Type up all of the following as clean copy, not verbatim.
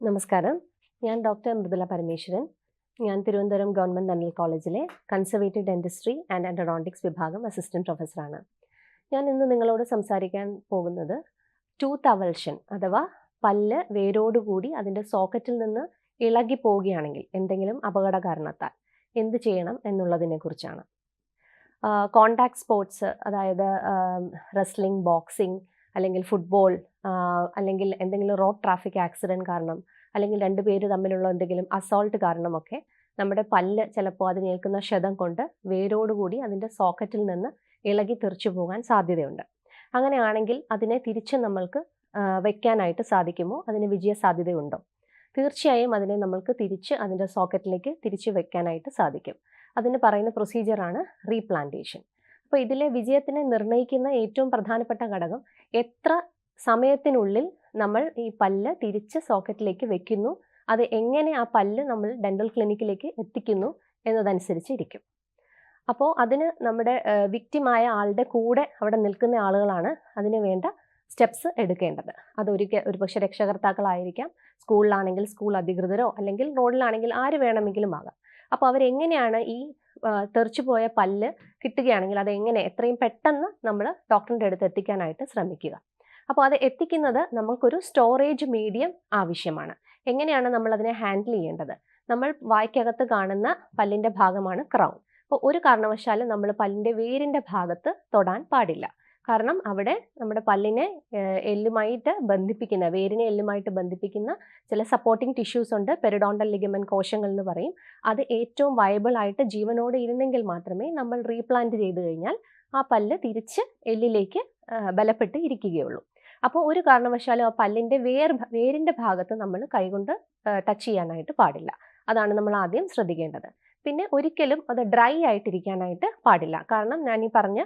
നമസ്കാരം. ഞാൻ ഡോക്ടർ മൃദുല പരമേശ്വരൻ. ഞാൻ തിരുവനന്തപുരം ഗവൺമെൻറ് ഡെൻ്റൽ കോളേജിലെ കൺസർവേറ്റീവ് ഡെന്റിസ്ട്രി ആൻഡ് എൻഡോഡോണ്ടിക്സ് വിഭാഗം അസിസ്റ്റന്റ് പ്രൊഫസറാണ്. ഞാൻ ഇന്ന് നിങ്ങളോട് സംസാരിക്കാൻ പോകുന്നത് ടൂത്ത് അവൽഷൻ അഥവാ പല്ല് വേരോടുകൂടി അതിൻ്റെ സോക്കറ്റിൽ നിന്ന് ഇളകി പോവുകയാണെങ്കിൽ എന്തെങ്കിലും അപകട കാരണത്താൽ എന്ത് ചെയ്യണം എന്നുള്ളതിനെ കുറിച്ചാണ്. കോണ്ടാക്ട് സ്പോർട്സ്, അതായത് റെസ്ലിംഗ്, ബോക്സിംഗ്, അല്ലെങ്കിൽ ഫുട്ബോൾ, അല്ലെങ്കിൽ എന്തെങ്കിലും റോഡ് ട്രാഫിക് ആക്സിഡൻറ്റ് കാരണം, അല്ലെങ്കിൽ രണ്ടുപേര് തമ്മിലുള്ള എന്തെങ്കിലും അസോൾട്ട് കാരണമൊക്കെ നമ്മുടെ പല്ല് ചിലപ്പോൾ അതിനേൽക്കുന്ന ക്ഷതം കൊണ്ട് വേരോടുകൂടി അതിൻ്റെ സോക്കറ്റിൽ നിന്ന് ഇളകി തെറിച്ചു പോകാൻ സാധ്യതയുണ്ട്. അങ്ങനെയാണെങ്കിൽ അതിനെ തിരിച്ച് നമ്മൾക്ക് വയ്ക്കാനായിട്ട് സാധിക്കുമോ? അതിന് വിജയ സാധ്യതയുണ്ടോ? തീർച്ചയായും അതിനെ നമ്മൾക്ക് തിരിച്ച് അതിൻ്റെ സോക്കറ്റിലേക്ക് തിരിച്ച് വയ്ക്കാനായിട്ട് സാധിക്കും. അതിന് പറയുന്ന പ്രൊസീജിയറാണ് റീപ്ലാന്റേഷൻ. അപ്പോൾ ഇതിലെ വിജയത്തിനെ നിർണ്ണയിക്കുന്ന ഏറ്റവും പ്രധാനപ്പെട്ട ഘടകം എത്ര സമയത്തിനുള്ളിൽ നമ്മൾ ഈ പല്ല് തിരിച്ച് സോക്കറ്റിലേക്ക് വെക്കുന്നു, അത് എങ്ങനെ ആ പല്ല് നമ്മൾ ഡെൻ്റൽ ക്ലിനിക്കിലേക്ക് എത്തിക്കുന്നു എന്നതനുസരിച്ച് ഇരിക്കും. അപ്പോൾ അതിന് നമ്മുടെ വിക്റ്റിമായ ആളുടെ കൂടെ അവിടെ നിൽക്കുന്ന ആളുകളാണ് അതിന് വേണ്ട സ്റ്റെപ്സ് എടുക്കേണ്ടത്. ഒരുപക്ഷെ രക്ഷകർത്താക്കളായിരിക്കാം, സ്കൂളിലാണെങ്കിൽ സ്കൂൾ അധികൃതരോ, അല്ലെങ്കിൽ റോഡിലാണെങ്കിൽ ആര് വേണമെങ്കിലും ആകാം. അപ്പോൾ അവരെങ്ങനെയാണ് ഈ തെറിച്ചു പോയ പല്ല് കിട്ടുകയാണെങ്കിൽ അതെങ്ങനെ എത്രയും പെട്ടെന്ന് നമ്മൾ ഡോക്ടറിൻ്റെ അടുത്ത് എത്തിക്കാനായിട്ട് ശ്രമിക്കുക. അപ്പോൾ അത് എത്തിക്കുന്നത് നമുക്കൊരു സ്റ്റോറേജ് മീഡിയം ആവശ്യമാണ്. എങ്ങനെയാണ് നമ്മൾ അതിനെ ഹാൻഡിൽ ചെയ്യേണ്ടത്? നമ്മൾ വായ്ക്കകത്ത് കാണുന്ന പല്ലിൻ്റെ ഭാഗമാണ് ക്രൗൺ. അപ്പോൾ ഒരു കാരണവശാലും നമ്മൾ പല്ലിൻ്റെ വേരിൻ്റെ ഭാഗത്ത് തൊടാൻ പാടില്ല. കാരണം അവിടെ നമ്മുടെ പല്ലിനെ എല്ലുമായിട്ട് ബന്ധിപ്പിക്കുന്ന, വേരിനെ എല്ലുമായിട്ട് ബന്ധിപ്പിക്കുന്ന ചില സപ്പോർട്ടിംഗ് ടിഷ്യൂസ് ഉണ്ട്, പെരിഡോണ്ടൽ ലിഗമെന്റ് കോശങ്ങൾ എന്ന് പറയും. അത് ഏറ്റവും വയബിൾ ആയിട്ട് ജീവനോടെ ഇരുന്നെങ്കിൽ മാത്രമേ നമ്മൾ റീപ്ലാന്റ് ചെയ്ത് കഴിഞ്ഞാൽ ആ പല്ല് തിരിച്ച് എല്ലിലേക്ക് ബലപ്പെട്ട് ഇരിക്കുകയുള്ളൂ. അപ്പോൾ ഒരു കാരണവശാലും ആ പല്ലിൻ്റെ വേരിൻ്റെ ഭാഗത്ത് നമ്മൾ കൈകൊണ്ട് ടച്ച് ചെയ്യാനായിട്ട് പാടില്ല. അതാണ് നമ്മൾ ആദ്യം ശ്രദ്ധിക്കേണ്ടത്. പിന്നെ ഒരിക്കലും അത് ഡ്രൈ ആയിട്ടിരിക്കാനായിട്ട് പാടില്ല. കാരണം ഞാൻ ഈ പറഞ്ഞ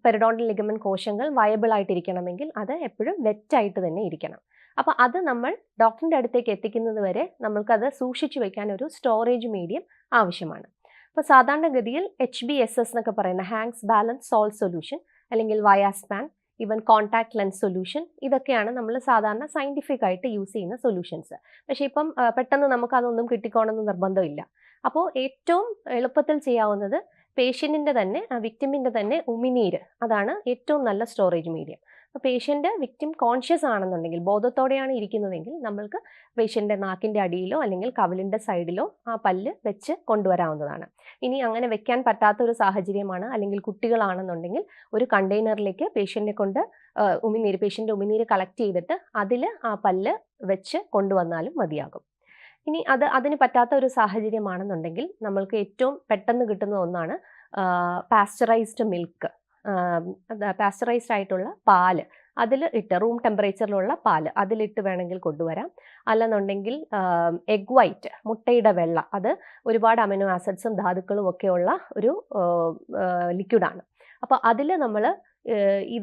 പെരിഡോണ്ടൽ ലിഗമെന്റ് കോശങ്ങൾ വയബിൾ ആയിട്ടിരിക്കണമെങ്കിൽ അത് എപ്പോഴും വെറ്റായിട്ട് തന്നെ ഇരിക്കണം. അപ്പോൾ അത് നമ്മൾ ഡോക്ടറിൻ്റെ അടുത്തേക്ക് എത്തിക്കുന്നത് വരെ നമ്മൾക്കത് സൂക്ഷിച്ചു വെക്കാൻ ഒരു സ്റ്റോറേജ് മീഡിയം ആവശ്യമാണ്. അപ്പോൾ സാധാരണഗതിയിൽ HBSS എന്നൊക്കെ പറയുന്ന ഹാങ്സ് ബാലൻസ് സോൾട്ട് സൊല്യൂഷൻ, അല്ലെങ്കിൽ വയാസ്പാൻ, ഈവൻ കോൺടാക്ട് ലെൻസ് സൊല്യൂഷൻ, ഇതൊക്കെയാണ് നമ്മൾ സാധാരണ സയൻറ്റിഫിക് ആയിട്ട് യൂസ് ചെയ്യുന്ന സൊല്യൂഷൻസ്. പക്ഷേ ഇപ്പം പെട്ടെന്ന് നമുക്കതൊന്നും കിട്ടിക്കോണമെന്ന് നിർബന്ധമില്ല. അപ്പോൾ ഏറ്റവും എളുപ്പത്തിൽ ചെയ്യാവുന്നത് പേഷ്യൻറ്റിൻ്റെ തന്നെ, വിക്ടിമിൻ്റെ തന്നെ ഉമിനീര്, അതാണ് ഏറ്റവും നല്ല സ്റ്റോറേജ് മീഡിയം. അപ്പോൾ പേഷ്യൻ്റ് വിക്ടിം കോൺഷ്യസ് ആണെന്നുണ്ടെങ്കിൽ, ബോധത്തോടെയാണ് ഇരിക്കുന്നതെങ്കിൽ, നമ്മൾക്ക് പേഷ്യൻ്റെ നാക്കിൻ്റെ അടിയിലോ അല്ലെങ്കിൽ കവിളിൻ്റെ സൈഡിലോ ആ പല്ല് വെച്ച് കൊണ്ടുവരാവുന്നതാണ്. ഇനി അങ്ങനെ വെക്കാൻ പറ്റാത്ത ഒരു സാഹചര്യമാണ്, അല്ലെങ്കിൽ കുട്ടികളാണെന്നുണ്ടെങ്കിൽ ഒരു കണ്ടെയ്നറിലേക്ക് പേഷ്യൻ്റെ ഉമിനീര് കളക്ട് ചെയ്തിട്ട് അതിൽ ആ പല്ല് വെച്ച് കൊണ്ടുവന്നാലും മതിയാകും. ഇനി അതിന് പറ്റാത്ത ഒരു സാഹചര്യമാണെന്നുണ്ടെങ്കിൽ നമ്മൾക്ക് ഏറ്റവും പെട്ടെന്ന് കിട്ടുന്ന ഒന്നാണ് പാസ്ചറൈസ്ഡ് മിൽക്ക്, പാസ്ചറൈസ്ഡ് ആയിട്ടുള്ള പാല്, അതിൽ ഇട്ട് റൂം ടെമ്പറേച്ചറിലുള്ള പാല് അതിലിട്ട് വേണമെങ്കിൽ കൊണ്ടുവരാം. അല്ലെന്നുണ്ടെങ്കിൽ എഗ് വൈറ്റ്, മുട്ടയുടെ വെള്ള, അത് ഒരുപാട് അമിനോ ആസിഡ്സും ധാതുക്കളും ഒക്കെയുള്ള ഒരു ലിക്വിഡാണ്. അപ്പോൾ അതിൽ നമ്മൾ ഈ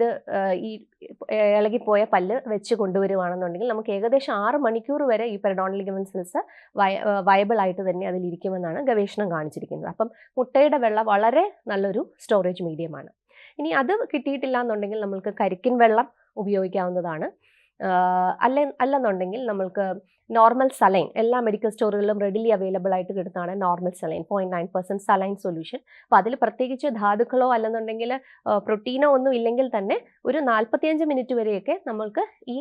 ഇളകിപ്പോയ പല്ല് വെച്ച് കൊണ്ടുവരുവാണെന്നുണ്ടെങ്കിൽ നമുക്ക് ഏകദേശം 6 മണിക്കൂർ വരെ ഈ പെരിഡോണ്ടൽ ലിഗമെന്റ് സെൽസ് വയബിൾ ആയിട്ട് തന്നെ അതിലിരിക്കുമെന്നാണ് ഗവേഷണം കാണിച്ചിരിക്കുന്നത്. അപ്പം മുട്ടയുടെ വെള്ള വളരെ നല്ലൊരു സ്റ്റോറേജ് മീഡിയമാണ്. ഇനി അത് കിട്ടിയിട്ടില്ല എന്നുണ്ടെങ്കിൽ നമ്മൾക്ക് കരിക്കിൻ വെള്ളം ഉപയോഗിക്കാവുന്നതാണ്. അല്ലെന്നുണ്ടെങ്കിൽ നമ്മൾക്ക് നോർമൽ സലൈൻ, എല്ലാ മെഡിക്കൽ സ്റ്റോറുകളിലും റെഡിലി അവൈലബിൾ ആയിട്ട് കിട്ടുന്നതാണ് നോർമൽ സലൈൻ, 0.9% സലൈൻ സൊല്യൂഷൻ. അപ്പോൾ അതിൽ പ്രത്യേകിച്ച് ധാതുക്കളോ അല്ലെന്നുണ്ടെങ്കിൽ പ്രോട്ടീനോ ഒന്നും ഇല്ലെങ്കിൽ തന്നെ ഒരു 45 മിനിറ്റ് വരെയൊക്കെ നമ്മൾക്ക് ഈ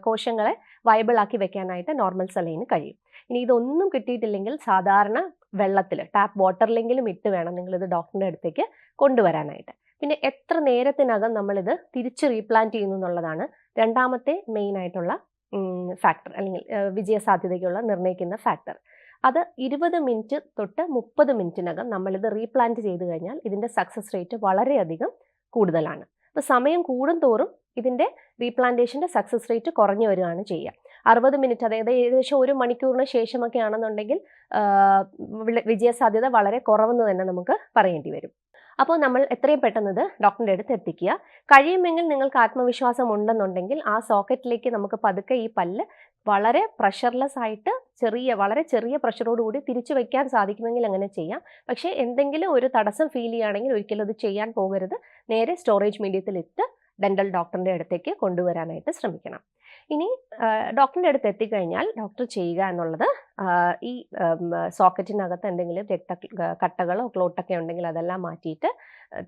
കോശങ്ങളെ വയബിൾ ആക്കി വെക്കാനായിട്ട് നോർമൽ സലൈന് കഴിയും. ഇനി ഇതൊന്നും കിട്ടിയിട്ടില്ലെങ്കിൽ സാധാരണ വെള്ളത്തിൽ, ടാപ്പ് വാട്ടറിലെങ്കിലും ഇട്ട് വേണം നിങ്ങളിത് ഡോക്ടറിൻ്റെ അടുത്തേക്ക് കൊണ്ടുവരാനായിട്ട്. പിന്നെ എത്ര നേരത്തിനകം നമ്മളിത് തിരിച്ച് റീപ്ലാന്റ് ചെയ്യുന്നു എന്നുള്ളതാണ് രണ്ടാമത്തെ മെയിൻ ആയിട്ടുള്ള ഫാക്ടർ, അല്ലെങ്കിൽ വിജയസാധ്യതയ്ക്കുള്ള നിർണ്ണയിക്കുന്ന ഫാക്ടർ. അത് 20 മിനിറ്റ് തൊട്ട് 30 മിനിറ്റിനകം നമ്മളിത് റീപ്ലാന്റ് ചെയ്ത് കഴിഞ്ഞാൽ ഇതിൻ്റെ സക്സസ് റേറ്റ് വളരെയധികം കൂടുതലാണ്. അപ്പോൾ സമയം കൂടുന്തോറും ഇതിൻ്റെ റീപ്ലാന്റേഷൻ്റെ സക്സസ് റേറ്റ് കുറഞ്ഞു വരികയാണ് ചെയ്യുക. 60 മിനിറ്റ്, അതായത് ഏകദേശം 1 മണിക്കൂറിന് ശേഷമൊക്കെ ആണെന്നുണ്ടെങ്കിൽ വിജയസാധ്യത വളരെ കുറവെന്ന് തന്നെ നമുക്ക് പറയേണ്ടി വരും. അപ്പോൾ നമ്മൾ എത്രയും പെട്ടെന്ന് ഇത് ഡോക്ടറിൻ്റെ അടുത്ത് എത്തിക്കുക. കഴിയുമെങ്കിൽ നിങ്ങൾക്ക് ആത്മവിശ്വാസം ഉണ്ടെന്നുണ്ടെങ്കിൽ ആ സോക്കറ്റിലേക്ക് നമുക്ക് പതുക്കെ ഈ പല്ല് വളരെ പ്രഷർലെസ് ആയിട്ട് വളരെ ചെറിയ പ്രഷറോടുകൂടി തിരിച്ചു വയ്ക്കാൻ സാധിക്കുമെങ്കിൽ അങ്ങനെ ചെയ്യാം. പക്ഷേ എന്തെങ്കിലും ഒരു തടസ്സം ഫീൽ ചെയ്യുകയാണെങ്കിൽ ഒരിക്കലും അത് ചെയ്യാൻ പോകരുത്. നേരെ സ്റ്റോറേജ് മീഡിയത്തിൽ ഇട്ട് ഡെൻ്റൽ ഡോക്ടറിൻ്റെ അടുത്തേക്ക് കൊണ്ടുവരാനായിട്ട് ശ്രമിക്കണം. ഇനി ഡോക്ടറിൻ്റെ അടുത്ത് എത്തിക്കഴിഞ്ഞാൽ ഡോക്ടർ ചെയ്യുക എന്നുള്ളത് ഈ സോക്കറ്റിനകത്ത് എന്തെങ്കിലും കട്ടകളോ ക്ലോട്ടൊക്കെ ഉണ്ടെങ്കിൽ അതെല്ലാം മാറ്റിയിട്ട്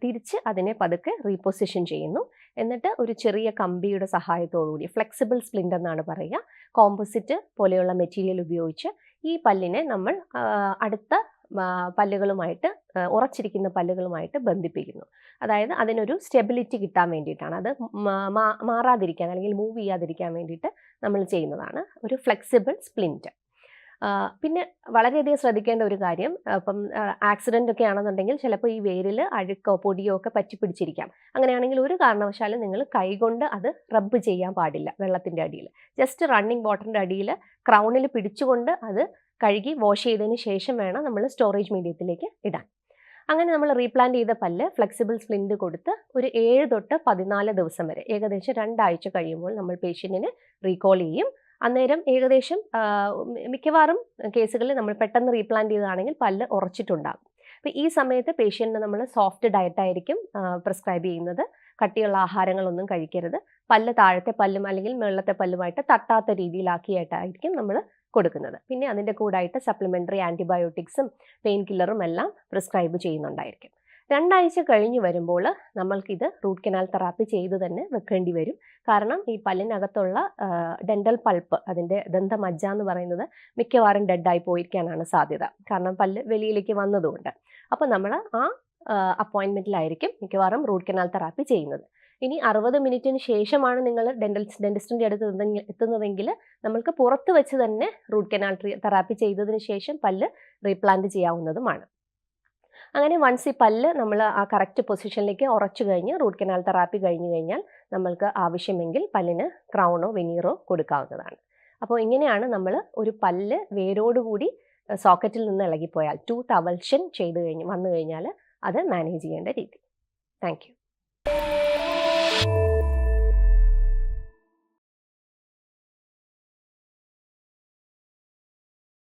തിരിച്ച് അതിനെ പതുക്കെ റീപൊസിഷൻ ചെയ്യുന്നു. എന്നിട്ട് ഒരു ചെറിയ കമ്പിയുടെ സഹായത്തോടുകൂടി, ഫ്ലെക്സിബിൾ സ്പ്ലിൻ്റ് എന്നാണ് പറയുക, കോമ്പോസിറ്റ് പോലെയുള്ള മെറ്റീരിയൽ ഉപയോഗിച്ച് ഈ പല്ലിനെ നമ്മൾ അടുത്ത പല്ലുകളുമായിട്ട്, ഉറച്ചിരിക്കുന്ന പല്ലുകളുമായിട്ട് ബന്ധിപ്പിക്കുന്നു. അതായത് അതിനൊരു സ്റ്റെബിലിറ്റി കിട്ടാൻ വേണ്ടിയിട്ടാണ്, അത് മാറാതിരിക്കാൻ അല്ലെങ്കിൽ മൂവ് ചെയ്യാതിരിക്കാൻ വേണ്ടിയിട്ട് നമ്മൾ ചെയ്യുന്നതാണ് ഒരു ഫ്ലെക്സിബിൾ സ്പ്ലിൻറ്റ്. പിന്നെ വളരെയധികം ശ്രദ്ധിക്കേണ്ട ഒരു കാര്യം, ഇപ്പം ആക്സിഡൻ്റ് ഒക്കെ ആണെന്നുണ്ടെങ്കിൽ ചിലപ്പോൾ ഈ വേരിൽ അഴുക്കോ പൊടിയോ ഒക്കെ പറ്റി പിടിച്ചിരിക്കാം. അങ്ങനെയാണെങ്കിൽ ഒരു കാരണവശാലും നിങ്ങൾ കൈകൊണ്ട് അത് റബ്ബ് ചെയ്യാൻ പാടില്ല. വെള്ളത്തിൻ്റെ അടിയിൽ ജസ്റ്റ് റണ്ണിങ് വാട്ടറിൻ്റെ അടിയിൽ ക്രൗണിൽ പിടിച്ചുകൊണ്ട് അത് കഴുകി വാഷ് ചെയ്തതിന് ശേഷം വേണം നമ്മൾ സ്റ്റോറേജ് മീഡിയത്തിലേക്ക് ഇടാൻ. അങ്ങനെ നമ്മൾ റീപ്ലാന്റ് ചെയ്ത പല്ല് ഫ്ലെക്സിബിൾ സ്പ്ലിൻറ്റ് കൊടുത്ത് ഒരു 7 തൊട്ട് 14 ദിവസം വരെ, ഏകദേശം 2 ആഴ്ച കഴിയുമ്പോൾ നമ്മൾ പേഷ്യൻറ്റിനെ റീകോൾ ചെയ്യും. അന്നേരം ഏകദേശം മിക്കവാറും കേസുകളിൽ നമ്മൾ പെട്ടെന്ന് റീപ്ലാന്റ് ചെയ്തതാണെങ്കിൽ പല്ല് ഉറച്ചിട്ടുണ്ടാകും. അപ്പോൾ ഈ സമയത്ത് പേഷ്യൻറ്റിന് നമ്മൾ സോഫ്റ്റ് ഡയറ്റായിരിക്കും പ്രിസ്ക്രൈബ് ചെയ്യുന്നത്. കട്ടിയുള്ള ആഹാരങ്ങളൊന്നും കഴിക്കരുത്. പല്ല് താഴത്തെ പല്ലും അല്ലെങ്കിൽ മുകളിലത്തെ പല്ലുമായിട്ട് തട്ടാത്ത രീതിയിലാക്കിയിട്ടായിരിക്കും നമ്മൾ കൊടുക്കുന്നത്. പിന്നെ അതിൻ്റെ കൂടായിട്ട് സപ്ലിമെൻ്ററി ആൻറ്റിബയോട്ടിക്സും പെയിൻ കില്ലറും എല്ലാം പ്രിസ്ക്രൈബ് ചെയ്യുന്നുണ്ടായിരിക്കും. 2 ആഴ്ച കഴിഞ്ഞ് വരുമ്പോൾ നമ്മൾക്കിത് റൂട്ട് കനാൽ തെറാപ്പി ചെയ്ത് തന്നെ വെക്കേണ്ടി വരും. കാരണം ഈ പല്ലിനകത്തുള്ള ഡെൻ്റൽ പൾപ്പ്, അതിൻ്റെ ദന്തമജ്ജ എന്ന് പറയുന്നത് മിക്കവാറും ഡെഡായി പോയിരിക്കാനാണ് സാധ്യത, കാരണം പല്ല് വെളിയിലേക്ക് വന്നതുകൊണ്ട്. അപ്പോൾ നമ്മൾ ആ അപ്പോയിൻമെൻറ്റിലായിരിക്കും മിക്കവാറും റൂട്ട് കനാൽ തെറാപ്പി ചെയ്യുന്നത്. ഇനി 60 മിനിറ്റിന് ശേഷമാണ് നിങ്ങൾ ഡെൻറ്റിസ്റ്റിൻ്റെ അടുത്ത് എത്തുന്നതെങ്കിൽ നമ്മൾക്ക് പുറത്ത് വെച്ച് തന്നെ റൂട്ട് കനാൽ തെറാപ്പി ചെയ്തതിന് ശേഷം പല്ല് റീപ്ലാന്റ് ചെയ്യാവുന്നതുമാണ്. അങ്ങനെ വൺസ് ഈ പല്ല് നമ്മൾ ആ കറക്റ്റ് പൊസിഷനിലേക്ക് ഉറച്ചു കഴിഞ്ഞ് റൂട്ട് കനാൽ തെറാപ്പി കഴിഞ്ഞ് കഴിഞ്ഞാൽ നമ്മൾക്ക് ആവശ്യമെങ്കിൽ പല്ലിന് ക്രൗണോ വെനീറോ കൊടുക്കാവുന്നതാണ്. അപ്പോൾ ഇങ്ങനെയാണ് നമ്മൾ ഒരു പല്ല് വേരോടുകൂടി സോക്കറ്റിൽ നിന്ന് ഇളകിപ്പോയാൽ, ടൂത്ത് അവൽഷൻ വന്നു കഴിഞ്ഞാൽ അത് മാനേജ് ചെയ്യേണ്ട രീതി. Thank you.